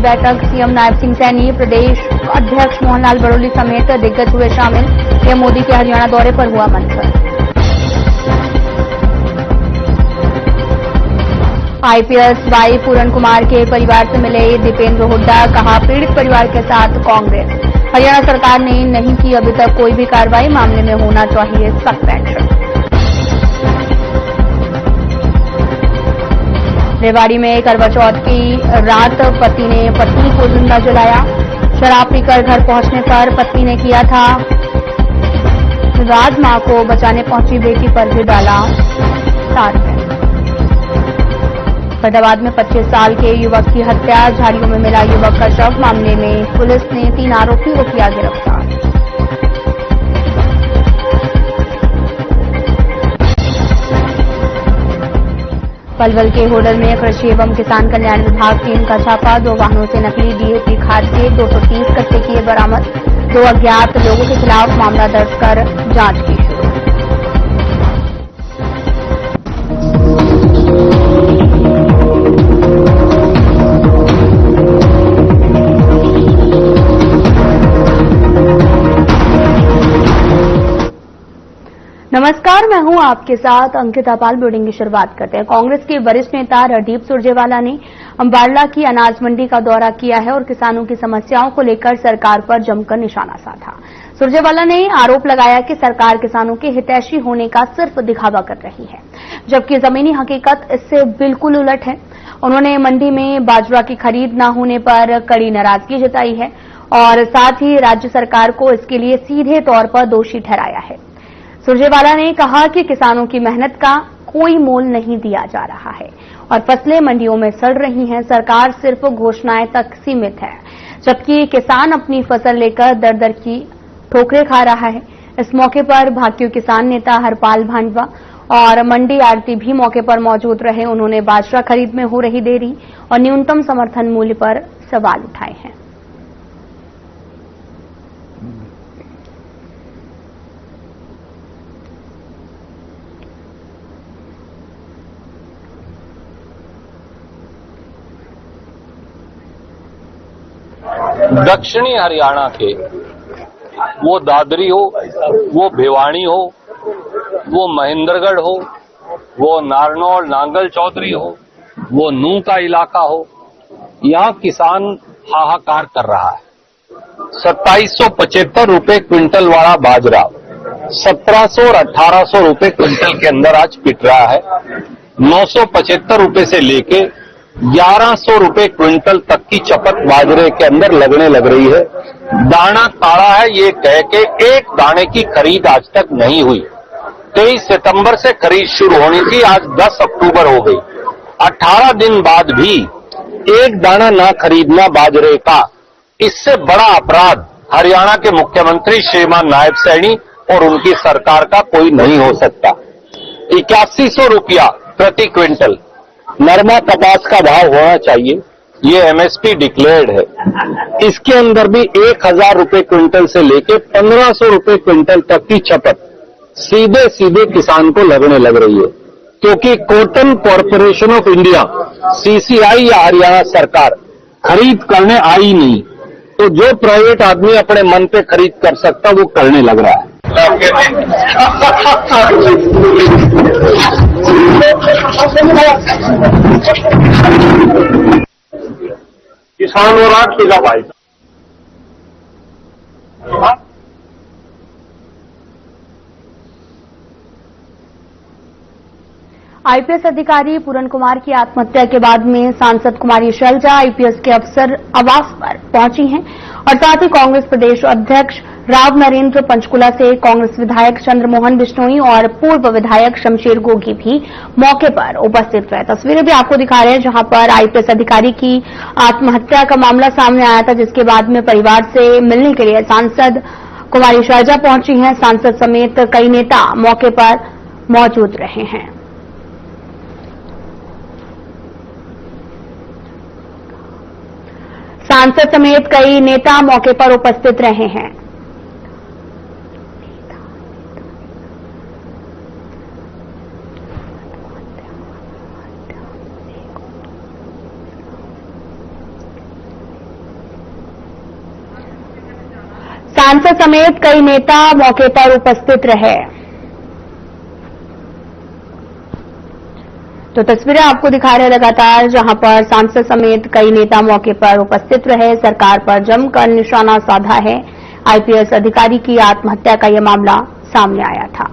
बैठक, सीएम नायब सिंह सैनी, प्रदेश अध्यक्ष मोहनलाल बड़ोली समेत दिग्गज हुए शामिल। पीएम मोदी के हरियाणा दौरे पर हुआ मंथन। आईपीएस वाई पूरन कुमार के परिवार से मिले दीपेंद्र हुड्डा, कहा पीड़ित परिवार के साथ कांग्रेस। हरियाणा सरकार ने नहीं की अभी तक कोई भी कार्रवाई, मामले में होना चाहिए सख्त एक्शन। रेवाड़ी में करवा चौथ की रात पति ने पत्नी को जिंदा जलाया। शराब पीकर घर पहुंचने पर पत्नी ने किया था राज, मां को बचाने पहुंची बेटी पर भी डाला तार। फरीदाबाद में 25 साल के युवक की हत्या, झाड़ियों में मिला युवक का शव। मामले में पुलिस ने 3 आरोपियों को किया गिरफ्तार। पलवल के होडल में कृषि एवं किसान कल्याण विभाग टीम का छापा, 2 वाहनों से नकली डीएपी खाद के 230 कट्टे किए बरामद। 2 अज्ञात लोगों के खिलाफ मामला दर्ज कर जांच की शुरू। नमस्कार, मैं हूं आपके साथ अंकिता पाल। बुलेटिन की शुरुआत करते हैं। कांग्रेस के वरिष्ठ नेता रणदीप सुरजेवाला ने अंबाला की अनाज मंडी का दौरा किया है और किसानों की समस्याओं को लेकर सरकार पर जमकर निशाना साधा। सुरजेवाला ने आरोप लगाया कि सरकार किसानों के हितैषी होने का सिर्फ दिखावा कर रही है, जबकि जमीनी हकीकत इससे बिल्कुल उलट है। उन्होंने मंडी में बाजरा की खरीद न होने पर कड़ी नाराजगी जताई है और साथ ही राज्य सरकार को इसके लिए सीधे तौर पर दोषी ठहराया है। सुरजेवाला ने कहा कि किसानों की मेहनत का कोई मोल नहीं दिया जा रहा है और फसलें मंडियों में सड़ रही हैं। सरकार सिर्फ घोषणाएं तक सीमित है, जबकि किसान अपनी फसल लेकर दर दर की ठोकरें खा रहा है। इस मौके पर भाकियू किसान नेता हरपाल भांडवा और मंडी आरती भी मौके पर मौजूद रहे। उन्होंने बाजरा खरीद में हो रही देरी और न्यूनतम समर्थन मूल्य पर सवाल उठाए हैं। दक्षिणी हरियाणा के वो दादरी हो, वो भिवानी हो, वो महेंद्रगढ़ हो, वो नारनौल नांगल चौधरी हो, वो नूह का इलाका हो, यहाँ किसान हाहाकार कर रहा है। 2775 रुपए क्विंटल वाला बाजरा 1700 और 1800 रुपए क्विंटल के अंदर आज पिट रहा है। 975 रुपए से लेके 1100 रुपए क्विंटल तक की चपत बाजरे के अंदर लगने लग रही है। दाना काला है ये कह के एक दाने की खरीद आज तक नहीं हुई। 23 सितंबर से खरीद शुरू होनी थी, आज 10 अक्टूबर हो गई। 18 दिन बाद भी एक दाना ना खरीदना बाजरे का, इससे बड़ा अपराध हरियाणा के मुख्यमंत्री श्रीमान नायब सैनी और उनकी सरकार का कोई नहीं हो सकता। 8100 रुपया प्रति क्विंटल नरमा कपास का भाव होना चाहिए, ये एमएसपी डिक्लेयर्ड है। इसके अंदर भी 1000 रुपए क्विंटल से लेके 1500 रुपए क्विंटल तक की चपत सीधे सीधे किसान को लगने लग रही है, क्योंकि cotton corporation of India CCI या हरियाणा सरकार खरीद करने आई नहीं, तो जो प्राइवेट आदमी अपने मन पे खरीद कर सकता वो करने लग रहा है। किसान और 8 किलो भाई। आईपीएस अधिकारी पूरन कुमार की आत्महत्या के बाद में सांसद कुमारी शैलजा आईपीएस के अफसर आवास पर पहुंची हैं और साथ ही कांग्रेस प्रदेश अध्यक्ष राव नरेंद्र पंचकुला से कांग्रेस विधायक चंद्रमोहन बिश्नोई और पूर्व विधायक शमशेर गोगी भी मौके पर उपस्थित रहे। तस्वीरें भी आपको दिखा रहे हैं जहां पर आईपीएस अधिकारी की आत्महत्या का मामला सामने आया था, जिसके बाद में परिवार से मिलने के लिए सांसद कुमारी शैलजा पहुंची हैं। सांसद समेत कई नेता मौके पर मौजूद रहे हैं। सांसद समेत कई नेता मौके पर उपस्थित रहे हैं। सांसद समेत कई नेता मौके पर उपस्थित रहे। तो तस्वीरें आपको दिखा रहे लगातार, जहां पर सांसद समेत कई नेता मौके पर उपस्थित रहे। सरकार पर जमकर निशाना साधा है। आईपीएस अधिकारी की आत्महत्या का यह मामला सामने आया था।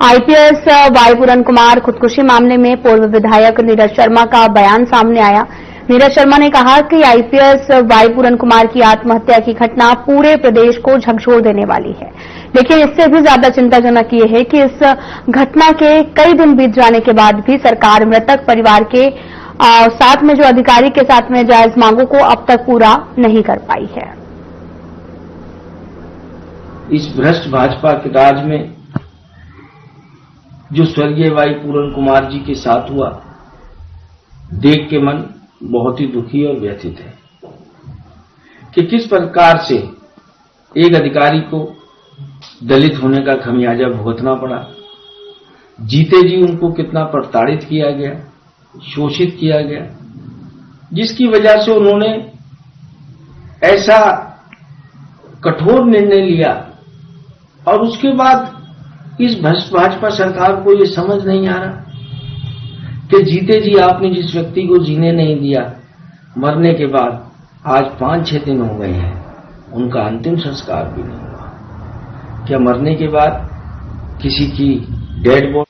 आईपीएस वाई पूरन कुमार खुदकुशी मामले में पूर्व विधायक नीरज शर्मा का बयान सामने आया। नीरज शर्मा ने कहा कि आईपीएस वाई पूरन कुमार की आत्महत्या की घटना पूरे प्रदेश को झकझोर देने वाली है, लेकिन इससे भी ज्यादा चिंताजनक ये है कि इस घटना के कई दिन बीत जाने के बाद भी सरकार मृतक परिवार के साथ में जो अधिकारी के साथ में जायज मांगों को अब तक पूरा नहीं कर पाई है। इस भ्रष्ट भाजपा के राज में जो स्वर्गीय वाई पूरन कुमार जी के साथ हुआ, देख के मन बहुत ही दुखी और व्यथित है कि किस प्रकार से एक अधिकारी को दलित होने का खमियाजा भुगतना पड़ा। जीते जी उनको कितना प्रताड़ित किया गया, शोषित किया गया, जिसकी वजह से उन्होंने ऐसा कठोर निर्णय लिया। और उसके बाद इस भ्रष्ट भाजपा सरकार को ये समझ नहीं आ रहा कि जीते जी आपने जिस व्यक्ति को जीने नहीं दिया, मरने के बाद आज 5-6 दिन हो गए हैं, उनका अंतिम संस्कार भी नहीं हुआ। क्या मरने के बाद किसी की डेड बॉडी?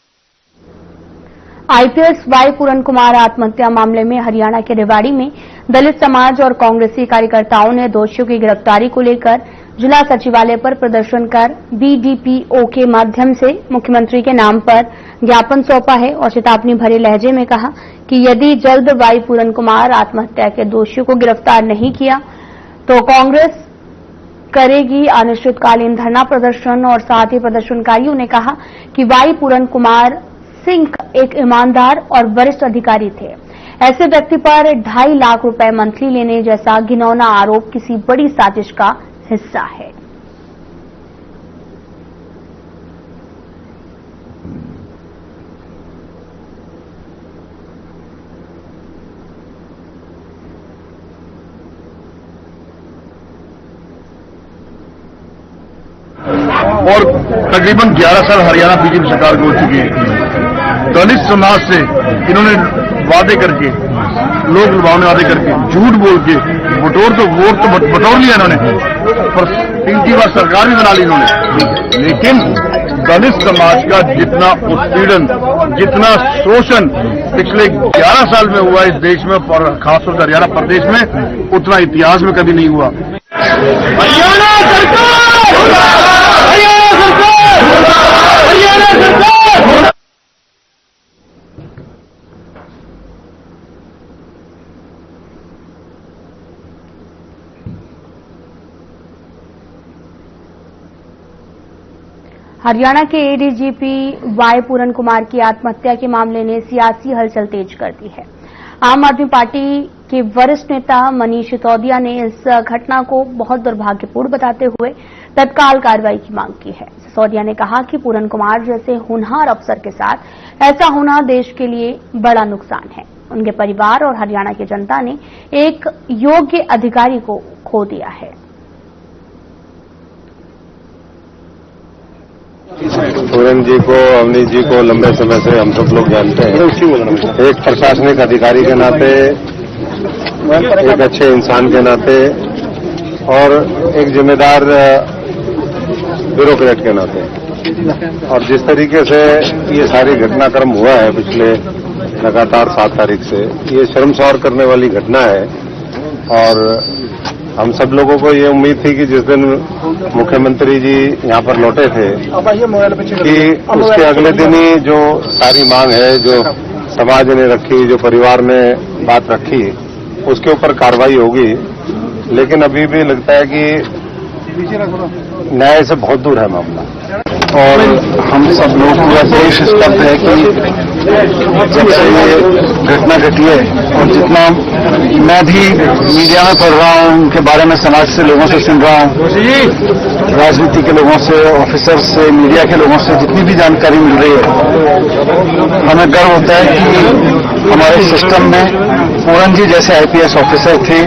आईपीएस वाई पूरन कुमार आत्महत्या मामले में हरियाणा के रेवाड़ी में दलित समाज और कांग्रेसी कार्यकर्ताओं ने दोषियों की गिरफ्तारी को लेकर जिला सचिवालय पर प्रदर्शन कर बीडीपीओ के माध्यम से मुख्यमंत्री के नाम पर ज्ञापन सौंपा है और चेतावनी भरे लहजे में कहा कि यदि जल्द वाई पूरन कुमार आत्महत्या के दोषियों को गिरफ्तार नहीं किया तो कांग्रेस करेगी अनिश्चितकालीन धरना प्रदर्शन। और साथ ही प्रदर्शनकारियों ने कहा कि वाई पूरन कुमार सिंह एक ईमानदार और वरिष्ठ अधिकारी थे। ऐसे व्यक्ति पर 2.5 लाख रुपए मंथली लेने जैसा घिनौना आरोप किसी बड़ी साजिश का हिस्सा है। और तकरीबन 11 साल हरियाणा बीजेपी सरकार को हो चुकी है। दलित समाज से इन्होंने वादे करके, लोग लुभावने वादे करके, झूठ बोल के वोट तो बटोर लिया इन्होंने, पर 3 बार सरकार भी बना ली इन्होंने। लेकिन दलित समाज का जितना उत्पीड़न, जितना शोषण पिछले 11 साल में हुआ इस देश में और खासतौर से हरियाणा प्रदेश में, उतना इतिहास में कभी नहीं हुआ। हरियाणा सरकार! हरियाणा के एडीजीपी वाई पूरन कुमार की आत्महत्या के मामले ने सियासी हलचल तेज कर दी है। आम आदमी पार्टी के वरिष्ठ नेता मनीष सिसोदिया ने इस घटना को बहुत दुर्भाग्यपूर्ण बताते हुए तत्काल कार्रवाई की मांग की है। सिसोदिया ने कहा कि पूरन कुमार जैसे होनहार अफसर के साथ ऐसा होना देश के लिए बड़ा नुकसान है। उनके परिवार और हरियाणा की जनता ने एक योग्य अधिकारी को खो दिया है। पूरन जी को, अवनीश जी को लंबे समय से हम सब लोग जानते हैं। एक प्रशासनिक अधिकारी के नाते, एक अच्छे इंसान के नाते और एक जिम्मेदार ब्यूरोक्रेट के नाते, और जिस तरीके से ये सारी घटनाक्रम हुआ है पिछले लगातार 7 तारीख से, ये शर्मसार करने वाली घटना है। और हम सब लोगों को ये उम्मीद थी कि जिस दिन मुख्यमंत्री जी यहाँ पर लौटे थे कि उसके अगले दिन ही जो सारी मांग है, जो समाज ने रखी, जो परिवार ने बात रखी, उसके ऊपर कार्रवाई होगी। लेकिन अभी भी लगता है कि न्याय से बहुत दूर है मामला। और हम सब लोग पूरा देश स्तब्ध है कि जब से ये घटना घटी है, और जितना मैं भी मीडिया में पढ़ रहा हूँ, उनके बारे में समाज से लोगों से सुन रहा हूँ, राजनीति के लोगों से, ऑफिसर्स से, मीडिया के लोगों से जितनी भी जानकारी मिल रही है, हमें गर्व होता है कि हमारे सिस्टम में पूरन जी जैसे आईपीएस ऑफिसर थे,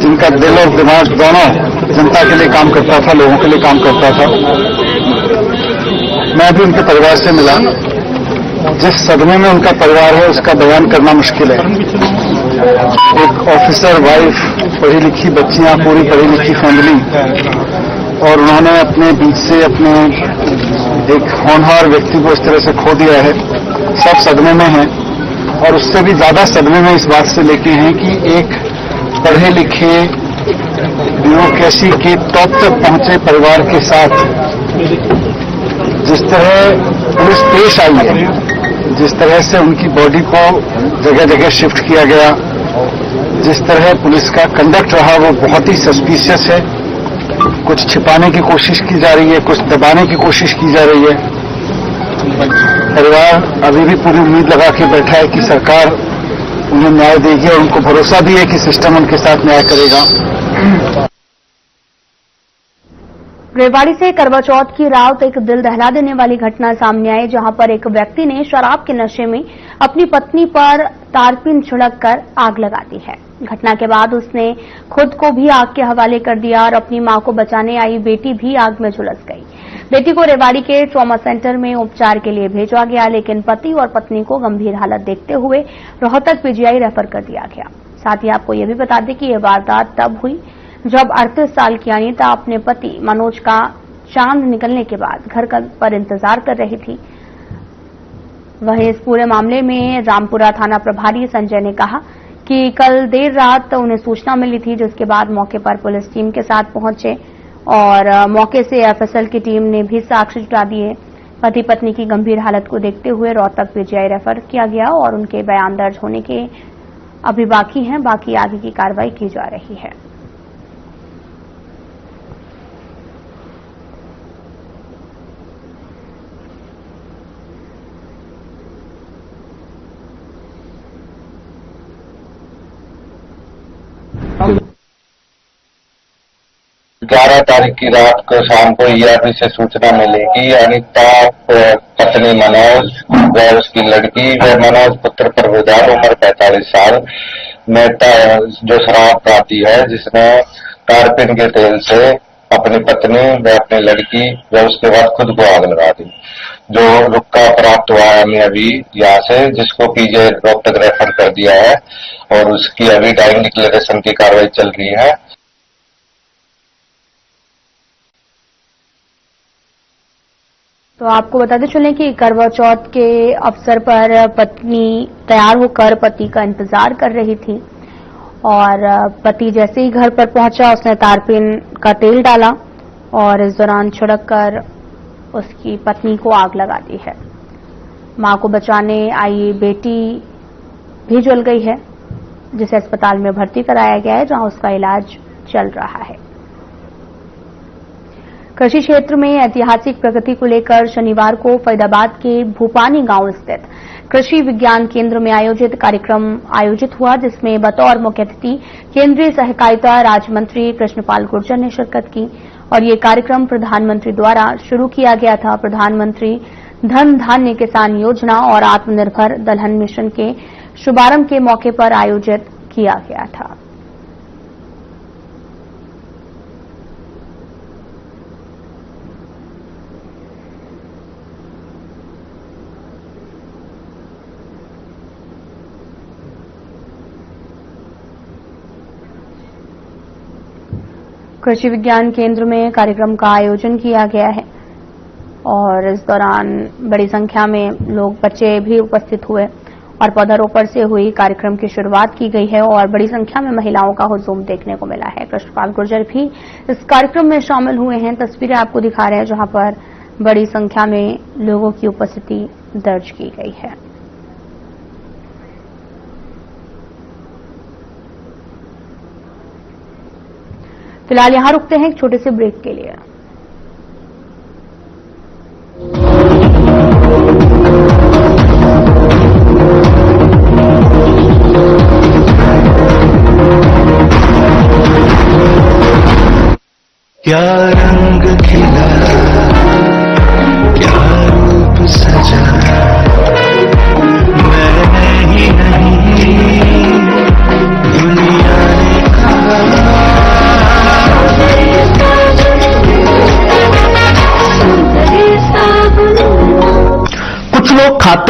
जिनका दिल और दिमाग दोनों जनता के लिए काम करता था, लोगों के लिए काम करता था। मैं भी उनके परिवार से मिला। जिस सदमे में उनका परिवार है उसका बयान करना मुश्किल है। एक ऑफिसर वाइफ, पढ़ी लिखी बच्चियां, पूरी पढ़ी लिखी फैमिली, और उन्होंने अपने बीच से अपने एक होनहार व्यक्ति को इस तरह से खो दिया है। सब सदमे में हैं और उससे भी ज्यादा सदमे में इस बात से लेके हैं कि एक पढ़े लिखे ब्यूरोक्रेसी के टॉप तक पहुंचे परिवार के साथ जिस तरह पुलिस पेश आई है, जिस तरह से उनकी बॉडी को जगह जगह शिफ्ट किया गया, जिस तरह पुलिस का कंडक्ट रहा वो बहुत ही सस्पिशियस है। कुछ छिपाने की कोशिश की जा रही है, कुछ दबाने की कोशिश की जा रही है। परिवार अभी भी पूरी उम्मीद लगा के बैठा है कि सरकार उन्हें न्याय देगी और उनको भरोसा भी है कि सिस्टम उनके साथ न्याय करेगा। रेवाड़ी से करवा चौथ की रात एक दिल दहला देने वाली घटना सामने आई, जहां पर एक व्यक्ति ने शराब के नशे में अपनी पत्नी पर तारपीन छिड़ककर आग लगा दी है। घटना के बाद उसने खुद को भी आग के हवाले कर दिया और अपनी मां को बचाने आई बेटी भी आग में झुलस गई। बेटी को रेवाड़ी के ट्रॉमा सेंटर में उपचार के लिए भेजा गया, लेकिन पति और पत्नी को गंभीर हालत देखते हुए रोहतक पीजीआई रेफर कर दिया गया। साथ ही आपको यह भी बता दें कि यह वारदात तब हुई जब 38 साल की अनीता अपने पति मनोज का चांद निकलने के बाद घर पर इंतजार कर रही थी। वहीं इस पूरे मामले में रामपुरा थाना प्रभारी संजय ने कहा कि कल देर रात उन्हें सूचना मिली थी, जिसके बाद मौके पर पुलिस टीम के साथ पहुंचे और मौके से एफएसएल की टीम ने भी साक्ष्य जुटा दिए। पति पत्नी की गंभीर हालत को देखते हुए रोहतक पीजीआई रेफर किया गया और उनके बयान दर्ज होने के अभी बाकी हैं। बाकी आगे की कार्रवाई की जा रही है। तारीख की रात को शाम को ईआरपी से सूचना मिली कि अनीता पत्नी मनोज व उसकी लड़की व मनोज पुत्र प्रभुदार उम्र 45 साल में जो शराब खाती है, जिसने तारपीन के तेल से अपनी पत्नी व अपनी लड़की व उसके बाद खुद को आग लगा दी। जो रुक्का प्राप्त हुआ है हमें अभी यहाँ से, जिसको पीजीआई रोहतक रेफर कर दिया है और उसकी अभी डाइंग डिक्लेरेशन की कार्रवाई चल रही है। तो आपको बताते चलें कि करवा चौथ के अवसर पर पत्नी तैयार होकर पति का इंतजार कर रही थी और पति जैसे ही घर पर पहुंचा उसने तारपीन का तेल डाला और इस दौरान छिड़ककर उसकी पत्नी को आग लगा दी है। मां को बचाने आई बेटी भी जल गई है, जिसे अस्पताल में भर्ती कराया गया है, जहां उसका इलाज चल रहा है। कृषि क्षेत्र में ऐतिहासिक प्रगति को लेकर शनिवार को फरीदाबाद के भूपानी गांव स्थित कृषि विज्ञान केंद्र में आयोजित कार्यक्रम आयोजित हुआ, जिसमें बतौर मुख्य अतिथि केंद्रीय सहकारिता राज्य मंत्री कृष्णपाल गुर्जर ने शिरकत की और ये कार्यक्रम प्रधानमंत्री द्वारा शुरू किया गया था। प्रधानमंत्री धन धान्य किसान योजना और आत्मनिर्भर दलहन मिशन के शुभारंभ के मौके पर आयोजित किया गया था। कृषि विज्ञान केंद्र में कार्यक्रम का आयोजन किया गया है और इस दौरान बड़ी संख्या में लोग, बच्चे भी उपस्थित हुए और पौधारोपण से हुई कार्यक्रम की शुरुआत की गई है और बड़ी संख्या में महिलाओं का हुजूम देखने को मिला है। कृष्णपाल गुर्जर भी इस कार्यक्रम में शामिल हुए हैं। तस्वीरें आपको दिखा रहे हैं जहां पर बड़ी संख्या में लोगों की उपस्थिति दर्ज की गई है। फिलहाल यहां रुकते हैं एक छोटे से ब्रेक के लिए। क्या रंग खिला, क्या रूप सजा, मैं ही नहीं दुनिया ने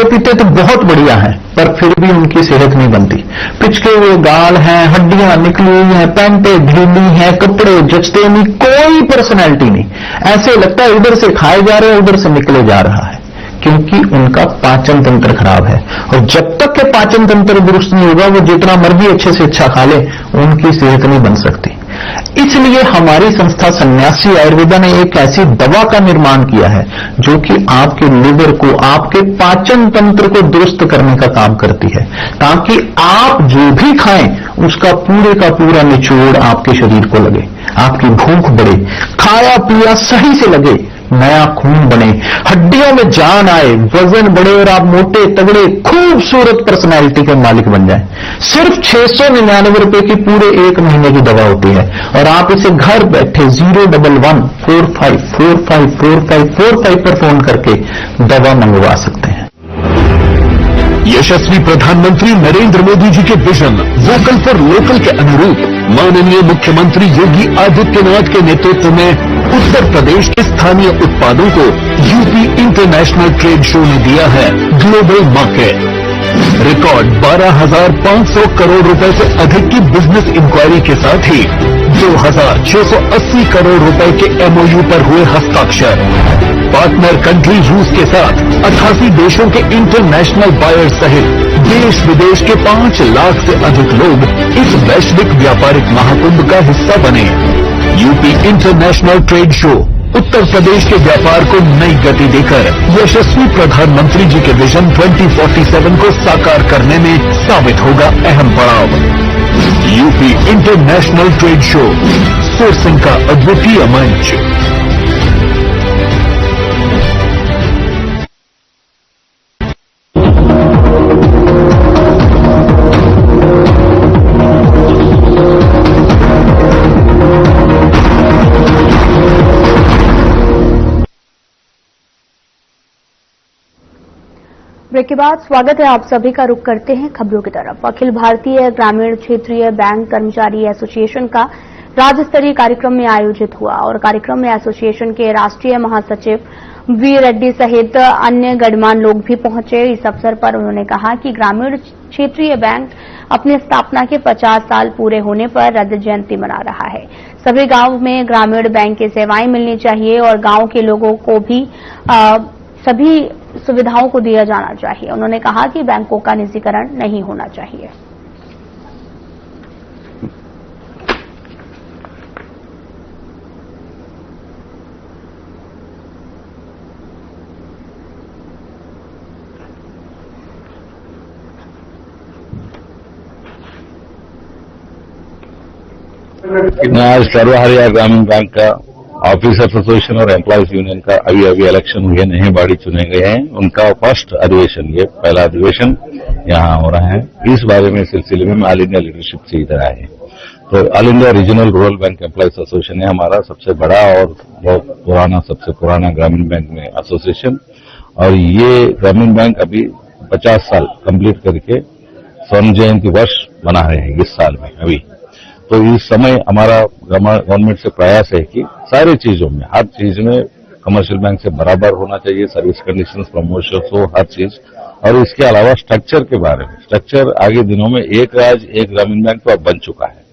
खाते पीते तो बहुत बढ़िया है, पर फिर भी उनकी सेहत नहीं बनती। पिचके हुए गाल हैं, हड्डियां निकली हुई हैं, पैंटें ढीली हैं, कपड़े जचते नहीं, कोई पर्सनैलिटी नहीं। ऐसे लगता है इधर से खाए जा रहे हैं, उधर से निकले जा रहा है, क्योंकि उनका पाचन तंत्र खराब है। और जब तक के पाचन तंत्र दुरुस्त नहीं होगा, वो जितना मर्जी अच्छे से अच्छा खा ले, उनकी सेहत नहीं बन सकती। इसलिए हमारी संस्था सन्यासी आयुर्वेदा ने एक ऐसी दवा का निर्माण किया है जो कि आपके लिवर को, आपके पाचन तंत्र को दुरुस्त करने का काम करती है, ताकि आप जो भी खाएं उसका पूरे का पूरा निचोड़ आपके शरीर को लगे, आपकी भूख बढ़े, खाया पिया सही से लगे, नया खून बने, हड्डियों में जान आए, वजन बढ़े और आप मोटे तगड़े खूबसूरत पर्सनैलिटी के मालिक बन जाएं। सिर्फ 699 रुपए की पूरे 1 महीने की दवा होती है और आप इसे घर बैठे 01145454545 पर फोन करके दवा मंगवा सकते हैं। यशस्वी प्रधानमंत्री नरेंद्र मोदी जी के विजन वोकल फॉर लोकल के अनुरूप माननीय मुख्यमंत्री योगी आदित्यनाथ के नेतृत्व में उत्तर प्रदेश के स्थानीय उत्पादों को यूपी इंटरनेशनल ट्रेड शो ने दिया है ग्लोबल मार्केट। रिकॉर्ड 12,500 करोड़ रुपए से अधिक की बिजनेस इंक्वायरी के साथ ही 2,680 करोड़ रुपए के एमओयू पर हुए हस्ताक्षर। पार्टनर कंट्री रूस के साथ 88 देशों के इंटरनेशनल बायर्स सहित देश विदेश के 5 लाख से अधिक लोग इस वैश्विक व्यापारिक महाकुंभ का हिस्सा बने। UP international trade show Uttar Pradesh के व्यापार को नई गति देकर यशस्वी प्रधानमंत्री जी के विजन 2047 को साकार करने में साबित होगा अहम पड़ाव। UP international trade show, sourcing का अद्वितीय मंच। ब्रेक के बाद स्वागत है आप सभी का। रुख करते हैं खबरों की तरफ। अखिल भारतीय ग्रामीण क्षेत्रीय बैंक कर्मचारी एसोसिएशन का राज्य स्तरीय कार्यक्रम में आयोजित हुआ और कार्यक्रम में एसोसिएशन के राष्ट्रीय महासचिव वी रेड्डी सहित अन्य गणमान्य लोग भी पहुंचे। इस अवसर पर उन्होंने कहा कि ग्रामीण क्षेत्रीय बैंक अपनी स्थापना के 50 साल पूरे होने पर रजत जयंती मना रहा है। सभी गांव में ग्रामीण बैंक की सेवाएं मिलनी चाहिए और गांव के लोगों को भी सभी सुविधाओं को दिया जाना चाहिए। उन्होंने कहा कि बैंकों का निजीकरण नहीं होना चाहिए। आज सर्व हरियाणा ग्रामीण बैंक का ऑफिसर्स एसोसिएशन और एम्प्लॉयज यूनियन का अभी इलेक्शन हुए नए बॉडी चुने गए हैं। उनका फर्स्ट अधिवेशन, ये पहला अधिवेशन यहाँ हो रहा है। इस बारे में सिलसिले में ऑल इंडिया लीडरशिप से इधर आए हैं। तो all India regional rural bank employees association है हमारा सबसे बड़ा और बहुत पुराना, सबसे पुराना ग्रामीण बैंक में एसोसिएशन। और ये ग्रामीण बैंक अभी 50 साल कंप्लीट करके स्वर्ण जयंती वर्ष मना रहे हैं इस साल में अभी। तो इस समय हमारा गवर्नमेंट से प्रयास है कि सारी चीजों में, हर चीज में कमर्शियल बैंक से बराबर होना चाहिए, सर्विस कंडीशंस, प्रमोशन हो, हर चीज। और इसके अलावा स्ट्रक्चर के बारे में, स्ट्रक्चर आगे दिनों में एक राज्य एक ग्रामीण बैंक तो अब बन चुका है।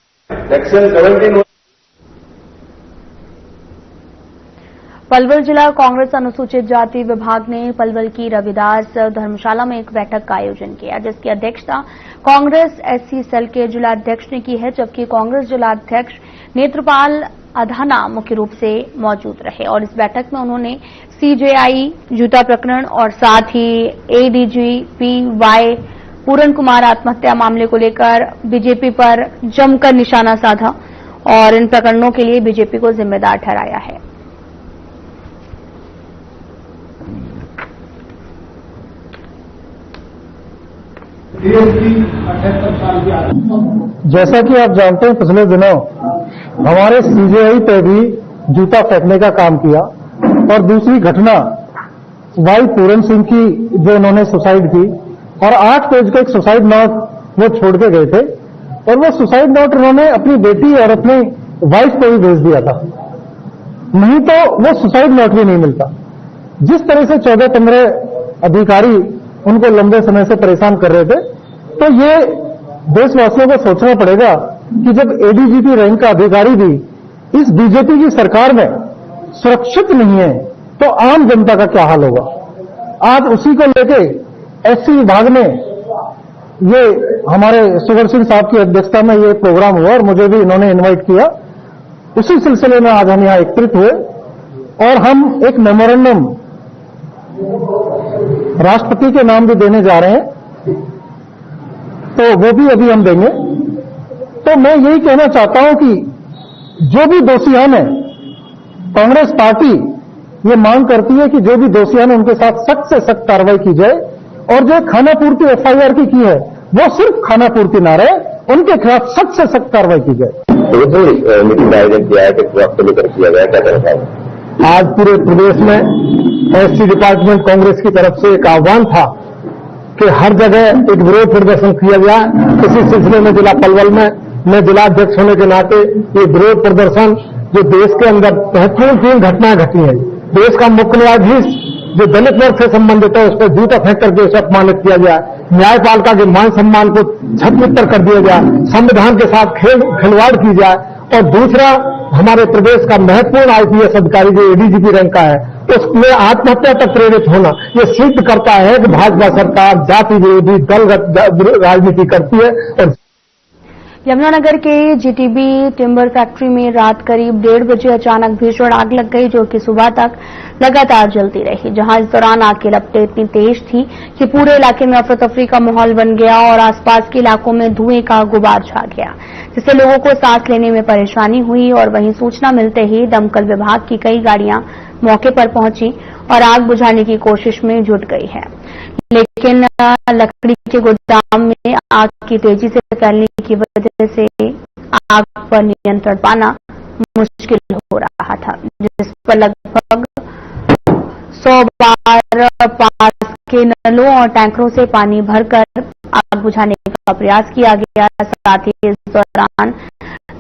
पलवल जिला कांग्रेस अनुसूचित जाति विभाग ने पलवल की रविदास धर्मशाला में एक बैठक का आयोजन किया, जिसकी अध्यक्षता कांग्रेस एससी सेल के जिलाध्यक्ष ने की है, जबकि कांग्रेस जिलाध्यक्ष नेत्रपाल अधाना मुख्य रूप से मौजूद रहे। और इस बैठक में उन्होंने सीजेआई जूता प्रकरण और साथ ही एडीजीपी वाई पूरन कुमार आत्महत्या मामले को लेकर बीजेपी पर जमकर निशाना साधा और इन प्रकरणों के लिए बीजेपी को जिम्मेदार ठहराया है। जैसा कि आप जानते हैं, पिछले दिनों हमारे सीजेआई पे भी जूता फेंकने का काम किया और दूसरी घटना वाई पूरन सिंह की, जो उन्होंने सुसाइड की और 8 पेज का एक सुसाइड नोट वो छोड़ के गए थे और वो सुसाइड नोट उन्होंने अपनी बेटी और अपनी वाइफ को भी भेज दिया था, नहीं तो वो सुसाइड नोट भी नहीं मिलता। जिस तरह से 14-15 अधिकारी उनको लंबे समय से परेशान कर रहे थे। तो ये देशवासियों को सोचना पड़ेगा कि जब एडीजीपी रैंक का अधिकारी भी इस बीजेपी की सरकार में सुरक्षित नहीं है तो आम जनता का क्या हाल होगा। आज उसी को लेके एससी विभाग में ये हमारे सुगर सिंह साहब की अध्यक्षता में ये प्रोग्राम हुआ और मुझे भी इन्होंने इनवाइट किया। उसी सिलसिले में आज हम यहां एकत्रित हुए और हम एक मेमोरेंडम राष्ट्रपति के नाम भी देने जा रहे हैं, तो वो भी अभी हम देंगे। तो मैं यही कहना चाहता हूं कि जो भी दोषियान है, कांग्रेस पार्टी ये मांग करती है कि जो भी दोषियान है उनके साथ सख्त से सख्त कार्रवाई की जाए और जो खानापूर्ति एफआईआर की है वो सिर्फ खानापूर्ति ना रहे, उनके खिलाफ सख्त से सख्त कार्रवाई की जाए। मीटिंग का आयोजन किया है, किस वक्त लेकर किया गया, क्या कहना चाहिए? आज पूरे प्रदेश में एससी डिपार्टमेंट कांग्रेस की तरफ से एक आह्वान था कि हर जगह एक विरोध प्रदर्शन किया गया। इसी सिलसिले में जिला पलवल में मैं जिला अध्यक्ष होने के नाते ये विरोध प्रदर्शन जो देश के अंदर महत्वपूर्ण घटनाएं घटी हैं, देश का मुख्य न्यायाधीश जो दलित वर्ग से संबंधित है उस पर जूता फेंक करके उसे अपमानित किया गया, न्यायपालिका के मान सम्मान को छत्तर कर दिया गया, संविधान के साथ खिलवाड़ की जाए। और दूसरा, हमारे प्रदेश का महत्वपूर्ण आईपीएस अधिकारी जो एडीजीपी रैंक का है उसमें आत्महत्या तक प्रेरित होना, ये सिद्ध करता है कि भाजपा सरकार जाति विरोधी दलगत राजनीति करती है। और यमुनानगर के जीटीबी टिम्बर फैक्ट्री में रात करीब 1:30 बजे अचानक भीषण आग लग गई, जो कि सुबह तक लगातार जलती रही। जहां इस दौरान आग की लपटें इतनी तेज थी कि पूरे इलाके में अफरा तफरी का माहौल बन गया और आसपास के इलाकों में धुएं का गुबार छा गया, जिससे लोगों को सांस लेने में परेशानी हुई। और वहीं सूचना मिलते ही दमकल विभाग की कई गाड़ियां मौके पर पहुंची और आग बुझाने की कोशिश में जुट गई है, लेकिन लकड़ी के गोदाम में आग की तेजी से फैलने की वजह से आग पर नियंत्रण पाना मुश्किल हो रहा था, जिस पर लगभग 100 बार पास के नलों और टैंकरों से पानी भरकर आग बुझाने का प्रयास किया गया। साथ ही इस दौरान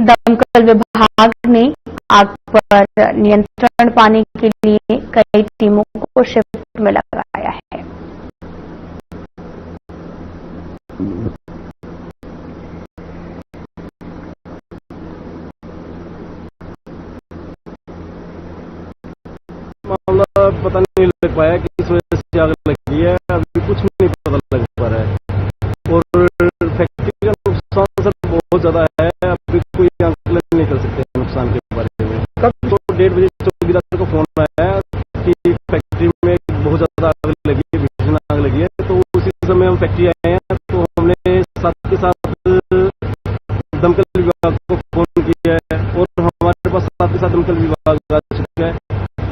दमकल विभाग ने आग पर नियंत्रण पाने के लिए कई टीमों को शिफ्ट में लगाया है। मामला पता नहीं लग पाया कि इस वजह से आग लगी है, अभी कुछ नहीं पता लग पा रहा है। और फैक्ट्री का नुकसान सर बहुत ज्यादा है, अभी कोई आंकलन नहीं कर सकते नुकसान के बारे में। कब तो 1:30 बजे चौकीदार को फोन आया कि फैक्ट्री में बहुत ज्यादा आग लगी है, भीषण आग लगी है। तो उसी समय हम फैक्ट्री आए हैं, तो हमने साथ के साथ दमकल विभाग को फोन किया है और हमारे पास साथ के साथ दमकल विभाग आ चुका है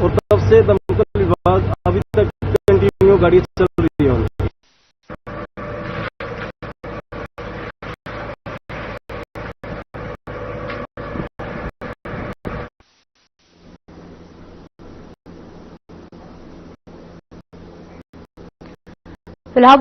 और तब से दमकल विभाग अभी तक कंटिन्यू गाड़ी चल रही है। फिलहाल